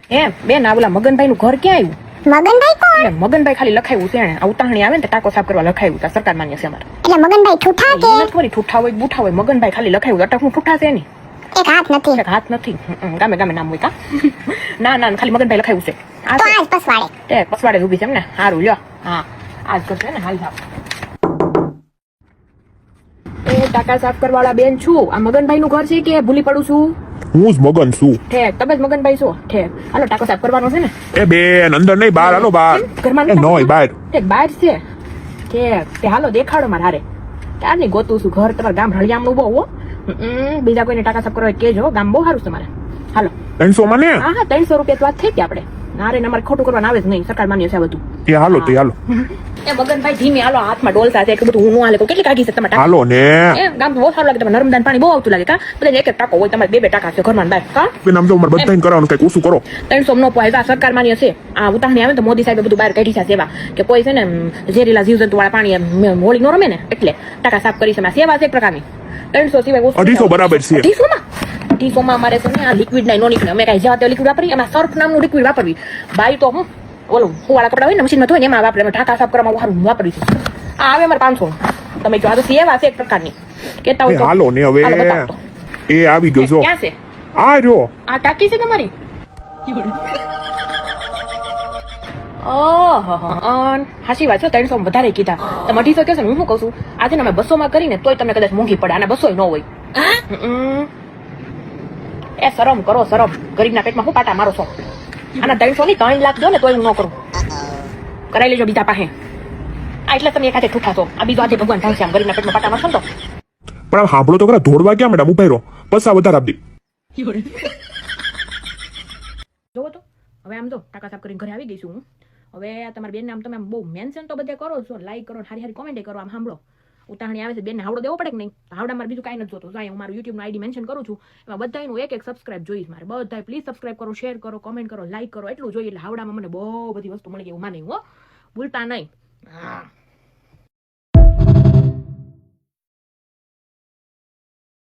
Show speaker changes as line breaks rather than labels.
એમ બેન આ ઓલા મગનભાઈ નું ઘર ક્યાં આવ્યું?
મગનભાઈ કોણ?
એટલે મગનભાઈ ખાલી લખાયું છે એને. આ ઉતાહણી આવે ને તે ટાંકો સાફ કરવા લખાયું છે, સરકાર માન્ય છે અમારે.
એટલે મગનભાઈ ઠૂઠા કે
ઈ નથી વળી ઠૂઠા હોય બુઠા હોય, મગનભાઈ ખાલી લખાયું. અટક હું ઠૂઠા છે એની
એક હાથ નથી?
એક હાથ નથી. ગામે ગામે નામ હોય કા? ના ના ખાલી મગનભાઈ લખાયું છે. આ
તો આજ પસવાડે.
તે પસવાડે ઊભી છે એમ ને? સારું લ્યો. હા આજ કરશે ને હાલ જાવ. એ ટાંકા સાફ કરવાવાળા બેન છું. આ મગનભાઈ નું ઘર છે કે ભૂલી પડું છું?
હું જ મગન છું.
ઠેક તમે જ મગનભાઈ છો? ઠેક હાલો ટાંકો સાફ કરવાનો છે ને?
એ બેન અંદર નહીં, બહાર હાલો, બહાર.
ઘરમાં
એ નોય બહાર.
ઠેક બહાર છે. ઠેક તે હાલો દેખાડો મારે હારે. ક્યાં નહીં ગોતું છું ઘર તમારા ગામ રળિયામણું બહુ હો. બીજા કોઈને ટાંકા સાફ કરવા હોય કેજો, ગામ બહુ સારું છે તમારે. હાલો
300 માં ને?
હા હા 300 રૂપિયા તો વાત થઈ ગઈ આપણે. નારે અમારે ખોટું કરવાનું આવે જ નહીં, સરકાર માન્ય છે આ બધું.
એ હાલો તો હાલો.
એ મગનભાઈ ધીમે હાલો, હાથમાં ડોલતા છે એટલું બધું હું નો હાલે તો કેટલી કાઢી છે તમે ટાંકા?
હાલો ને.
એ ગામ તો બહુ સારું લાગે, તમારે નર્મદાનું પાણી બહુ આવતું લાગે કા? બધા એક એક ટાંકો હોય, તમારે બે બે ટાંકા છે ઘરમાં બાય કા?
બેન આમ તો અમારે બધાને કરવાનું, કઈક ઓછું કરો.
300 નો પોહાય. સરકાર માન્ય છે. આ ઉતાહણી આવે ને તો મોદી સાહેબે બધું બહાર કાઢી છે સેવા, કે કોઈ છે ને ઝેરીલા જીવજંતુ વાળા પાણી હોળી નો રમે ને એટલે ટાંકા સાફ કરી છે. સેવા છે એક પ્રકારની. 300 સિવાય
250 બરાબર છે.
250 માં અમારે છે ને આ લિક્વિડ ના નો નીકળે. અમે કઈ જવા તે લિક્વિડ વાપરી, એમાં સર્ફ નામનું લિક્વિડ વાપરવી. બાઈ તો હું ઓલું વાળા કપડા હોય ને મશીનમાં ધોઈને એમાં વાપરે. ટાંકા સાફ કરવામાં સારું વાપરી છે. આ આવે અમારે 500. તમે જો આ તો સેવા છે એક પ્રકારની. કેતા હોય તો
હાલો ને હવે.
હાલો બતાવો તો.
એ આવી ગયો જો.
ક્યાં છે
આ રહ્યો.
આ ટાંકી છે તમારી? ઓહો હાચી વાત છે. 300 માં વધારે કીધા તમે. 250 કહે છે ને, હું શું કહું છું આજે અમે 200 માં કરીને તોય તમને કદાચ મોંઘી પડે. આને 200 ન હોય. એ શરમ કરો શરમ. ગરીબના પેટમાં હું પાટા મારો છો? આના 300 ની 3 લાખ દો ને તોય હું ન કરું. કરાઈ લેજો બીજા પાસે. આ એટલે તમે એક હાથે ઠૂઠા છો. આ બીજો આજે ભગવાન થાય છે આમ ગરીબના પેટમાં પાટા મારશો ને તો.
પણ આમ સાંભળો તો ખરા, ધોળવા ક્યાં મેડમ ઉભા રહો, પૈસા વધારે આપી.
જોવો તો હવે આમ તો ટાંકા સાફ કરીને ઘરે આવી ગઈ છું હું. હવે તમારી બેન નામ તમે આમ બહુ મેન્શન તો બધે કરો છો, લાઈક કરો, સારી સારી કોમેન્ટ કરો. આમ સાંભળો ઉતાહણી આવે છે, બેનને હાવડો દેવો પડે કે નહીં? હાવડા મારે બીજું કાંઈ નથી જોતું. હું મારું યુટ્યુબ આઈડી મેન્શન કરું છું, એમાં બધાનું એક એક સબસ્ક્રાઇબ જોઈશ મારે. બધા પ્લીઝ સબસ્ક્રાઇબ કરો, શેર કરો, કોમેન્ટ કરો, લાઈક કરો, એટલું જોઈએ એટલે હાવડામાં મને બહુ બધી વસ્તુ મળી ગઈ. હું માને હો, ભૂલતા નહીં. હા.